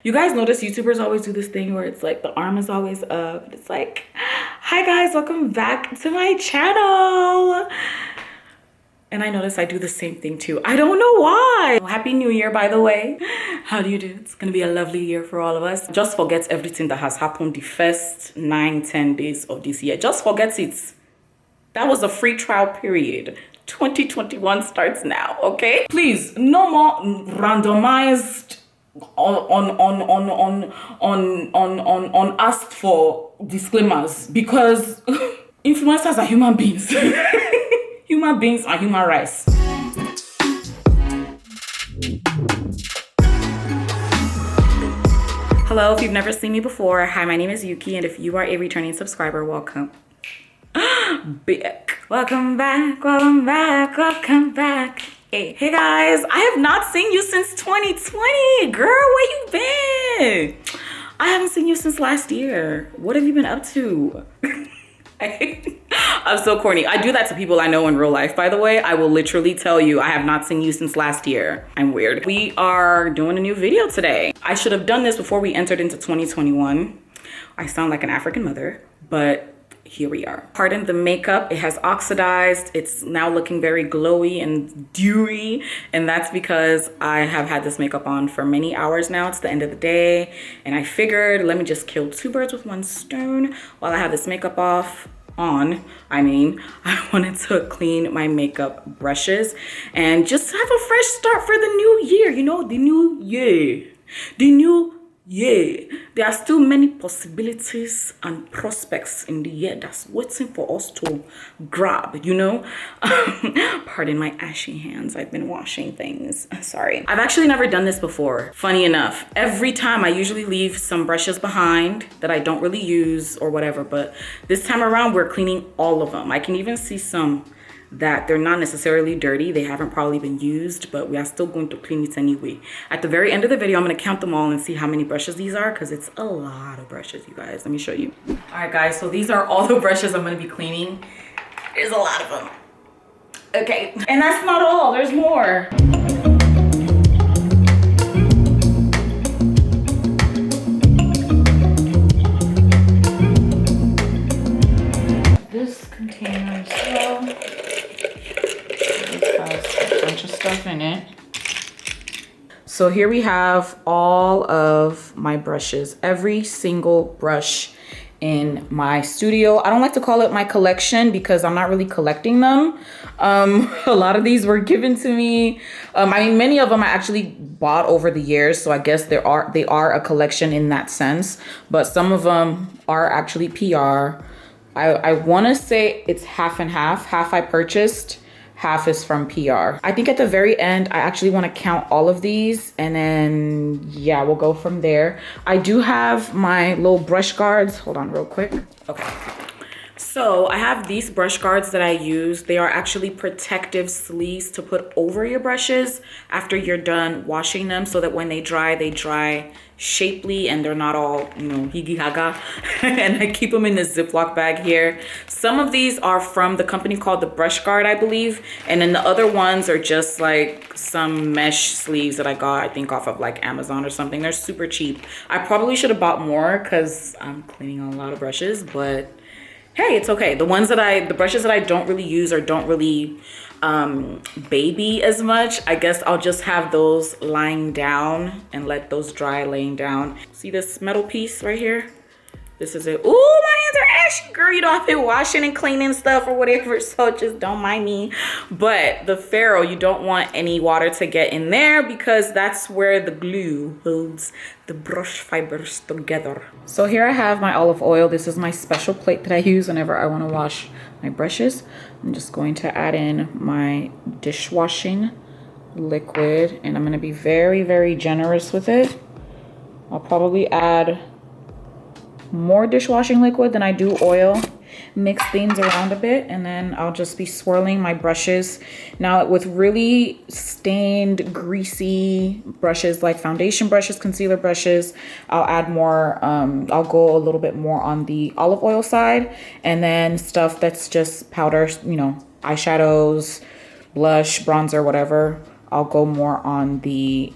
You guys notice YouTubers always do this thing where it's like the arm is always up. It's like, hi guys, welcome back to my channel. And I notice I do the same thing too. I don't know why. Happy New Year, by the way. How do you do? It's gonna be a lovely year for all of us. Just forget everything that has happened the first 9-10 days of this year. Just forget it. That was a free trial period. 2021 starts now, okay? Please, no more randomized asked for disclaimers, because influencers are human beings. Human beings are human rights. Hello, if you've never seen me before, hi, my name is Youkeyy, and if you are a returning subscriber, welcome back. Welcome back, welcome back, welcome back. Hey guys, I have not seen you since 2020. Girl, where you been? I haven't seen you since last year. What have you been up to? I'm so corny. I do that to people I know in real life, by the way. I will literally tell you I have not seen you since last year. I'm weird. We are doing a new video today. I should have done this before we entered into 2021. I sound like an African mother, but here we are. Pardon the makeup, it has oxidized. It's now looking very glowy and dewy, and that's because I have had this makeup on for many hours now. It's the end of the day, and I figured, let me just kill two birds with one stone. While I have this makeup I wanted to clean my makeup brushes and just have a fresh start for the new year. You know, the new year. There are still many possibilities and prospects in the year that's waiting for us to grab, you know. Pardon my ashy hands, I've been washing things. Sorry. I've actually never done this before. Funny enough, every time I usually leave some brushes behind that I don't really use or whatever, but this time around we're cleaning all of them. I can even see some that they're not necessarily dirty. They haven't probably been used, but we are still going to clean it anyway. At the very end of the video, I'm going to count them all and see how many brushes these are, because it's a lot of brushes, you guys. Let me show you. All right, guys, so these are all the brushes I'm going to be cleaning. There's a lot of them. Okay, and that's not all. There's more. This container as well. Stuff in it. So here we have all of my brushes, every single brush in my studio. I don't like to call it my collection because I'm not really collecting them. A lot of these were given to me. Many of them I actually bought over the years, so I guess they are a collection in that sense, but some of them are actually PR. I want to say it's half and half. Half I purchased, half is from PR. I think at the very end, I actually want to count all of these, and then yeah, we'll go from there. I do have my little brush guards. Hold on real quick. Okay. So I have these brush guards that I use. They are actually protective sleeves to put over your brushes after you're done washing them, so that when they dry shapely and they're not all, you know, higi haga. And I keep them in this Ziploc bag here. Some of these are from the company called the Brush Guard, I believe. And then the other ones are just like some mesh sleeves that I got, I think, off of like Amazon or something. They're super cheap. I probably should have bought more because I'm cleaning a lot of brushes, but hey, it's okay. The brushes that I don't really use or don't really baby as much, I guess I'll just have those lying down and let those dry laying down. See this metal piece right here? This is it. Ooh, my hands are ashy, girl. You know, I've been washing and cleaning stuff or whatever, so just don't mind me. But the ferrule, you don't want any water to get in there because that's where the glue holds the brush fibers together. So here I have my olive oil. This is my special plate that I use whenever I want to wash my brushes. I'm just going to add in my dishwashing liquid, and I'm going to be very, very generous with it. I'll probably add more dishwashing liquid than I do oil. Mix things around a bit, and then I'll just be swirling my brushes. Now with really stained, greasy brushes like foundation brushes, concealer brushes, I'll add more, I'll go a little bit more on the olive oil side, and then stuff that's just powder, you know, eyeshadows, blush, bronzer, whatever, I'll go more on the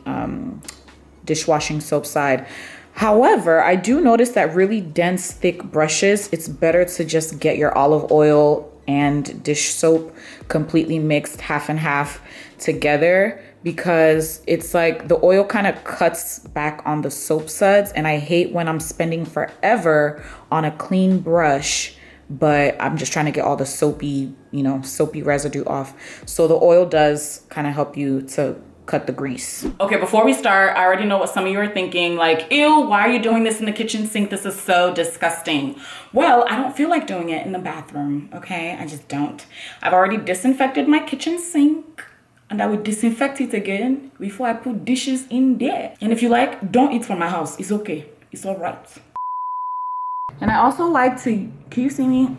dishwashing soap side. However, I do notice that really dense, thick brushes, it's better to just get your olive oil and dish soap completely mixed half and half together, because it's like the oil kind of cuts back on the soap suds, and I hate when I'm spending forever on a clean brush, but I'm just trying to get all the soapy, you know, soapy residue off. So the oil does kind of help you to cut the grease. Okay, before we start, I already know what some of you are thinking, like, ew, why are you doing this in the kitchen sink? This is so disgusting. Well, I don't feel like doing it in the bathroom, okay? I just don't. I've already disinfected my kitchen sink, and I will disinfect it again before I put dishes in there. And if you like, don't eat from my house. It's okay. It's all right. And I also like to, can you see me?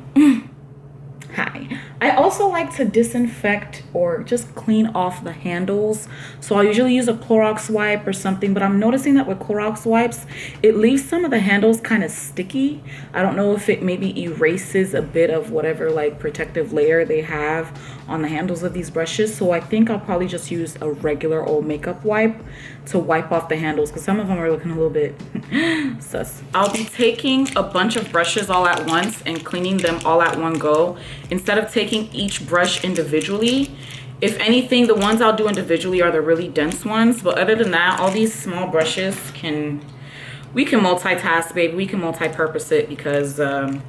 Hi. I also like to disinfect or just clean off the handles. So I usually use a Clorox wipe or something, but I'm noticing that with Clorox wipes, it leaves some of the handles kind of sticky. I don't know if it maybe erases a bit of whatever like protective layer they have on the handles of these brushes. So I think I'll probably just use a regular old makeup wipe to wipe off the handles, because some of them are looking a little bit sus. I'll be taking a bunch of brushes all at once and cleaning them all at one go, instead of taking each brush individually. If anything, the ones I'll do individually are the really dense ones, but other than that, all these small brushes we can multitask, baby. We can multi-purpose it, because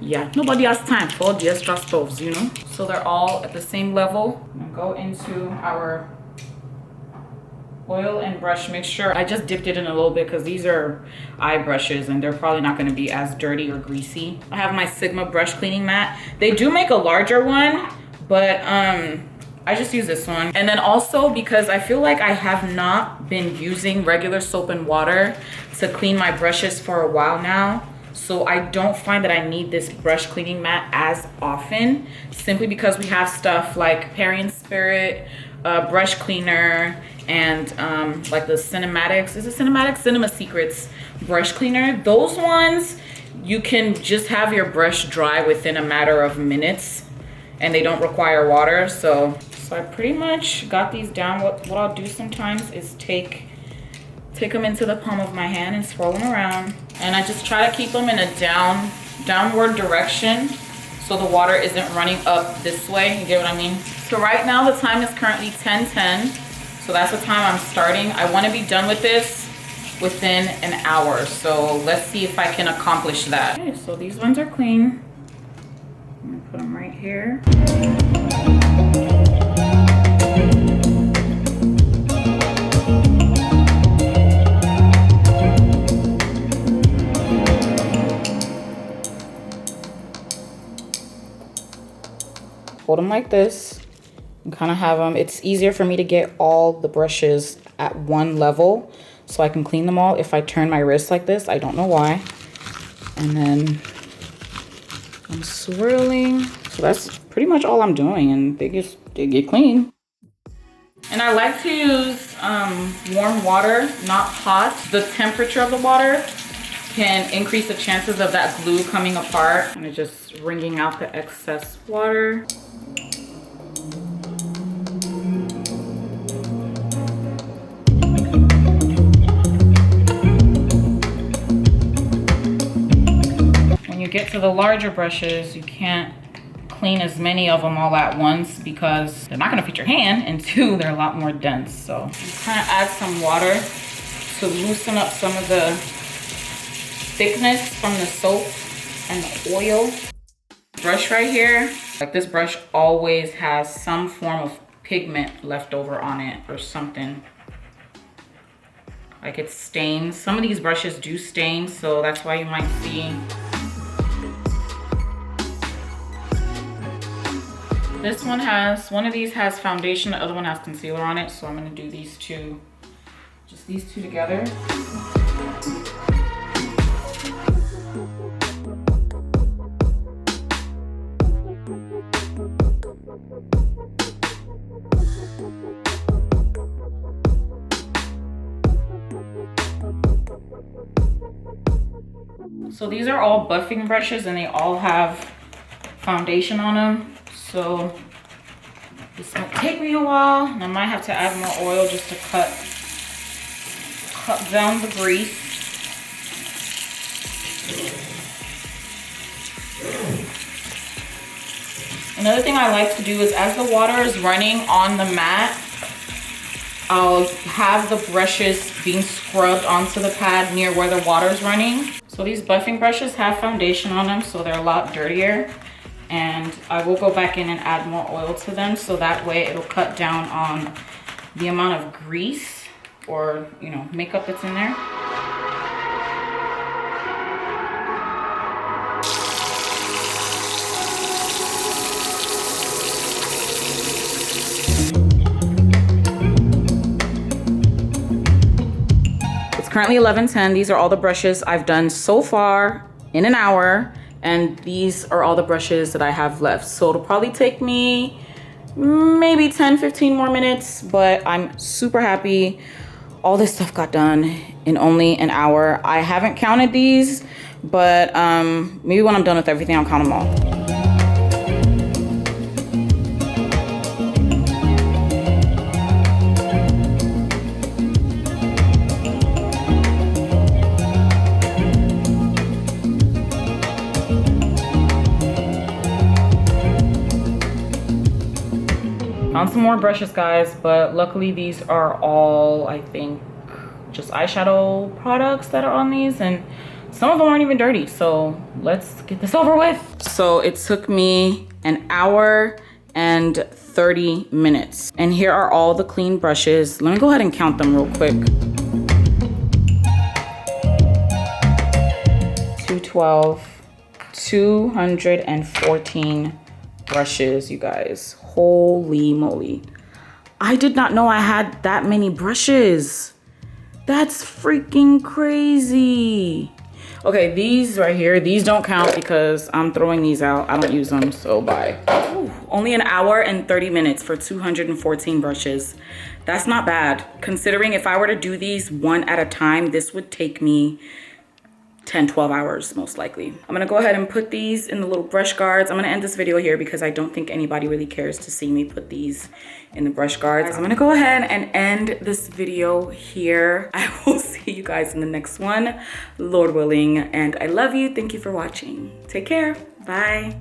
yeah, nobody has time for the extra stoves, you know. So they're all at the same level. I'm gonna go into our oil and brush mixture. I just dipped it in a little bit because these are eye brushes and they're probably not going to be as dirty or greasy. I have my Sigma brush cleaning mat. They do make a larger one, but I just use this one. And then also, because I feel like I have not been using regular soap and water to clean my brushes for a while now, so I don't find that I need this brush cleaning mat as often, simply because we have stuff like Perry & Spirit brush cleaner, and like the Cinematics, is it Cinematics? Cinema Secrets brush cleaner. Those ones, you can just have your brush dry within a matter of minutes and they don't require water. So I pretty much got these down. What I'll do sometimes is take them into the palm of my hand and swirl them around, and I just try to keep them in a downward direction so the water isn't running up this way. You get what I mean? So right now the time is currently 10:10. So that's the time I'm starting. I want to be done with this within an hour. So let's see if I can accomplish that. Okay, so these ones are clean. I'm gonna put them right here. Hold them like this. And kind of have them, it's easier for me to get all the brushes at one level so I can clean them all if I turn my wrist like this. I don't know why. And then I'm swirling. So that's pretty much all I'm doing, and they get clean. And I like to use warm water, not hot. The temperature of the water can increase the chances of that glue coming apart. And just wringing out the excess water. Get to the larger brushes, you can't clean as many of them all at once because they're not going to fit your hand, and two, they're a lot more dense. So you kind of add some water to loosen up some of the thickness from the soap and the oil. Brush right here, like this brush always has some form of pigment left over on it or something. Like it stains. Some of these brushes do stain, so that's why you might see this one of these has foundation, the other one has concealer on it, so I'm gonna do these two, just these two together. So these are all buffing brushes and they all have foundation on them. So this might take me a while, and I might have to add more oil just to cut cut down the grease. Another thing I like to do is as the water is running on the mat, I'll have the brushes being scrubbed onto the pad near where the water is running. So these buffing brushes have foundation on them, so they're a lot dirtier. And I will go back in and add more oil to them, so that way it'll cut down on the amount of grease or, you know, makeup that's in there. Currently 11:10. These are all the brushes I've done so far in an hour, and these are all the brushes that I have left. So it'll probably take me maybe 10-15 more minutes, but I'm super happy. All this stuff got done in only an hour. I haven't counted these, but maybe when I'm done with everything, I'll count them all. Found some more brushes, guys, but luckily these are all, I think, just eyeshadow products that are on these, and some of them aren't even dirty, so let's get this over with. So it took me an hour and 30 minutes, and here are all the clean brushes. Let me go ahead and count them real quick. 212, 214 brushes, you guys. Holy moly. I did not know I had that many brushes. That's freaking crazy. Okay, these right here, these don't count because I'm throwing these out. I don't use them, so bye. Ooh, only an hour and 30 minutes for 214 brushes. That's not bad. Considering if I were to do these one at a time, this would take me 10-12 hours most likely. I'm gonna go ahead and put these in the little brush guards. I'm gonna end this video here because I don't think anybody really cares to see me put these in the brush guards. I'm gonna go ahead and end this video here. I will see you guys in the next one, Lord willing, and I love you. Thank you for watching. Take care. Bye.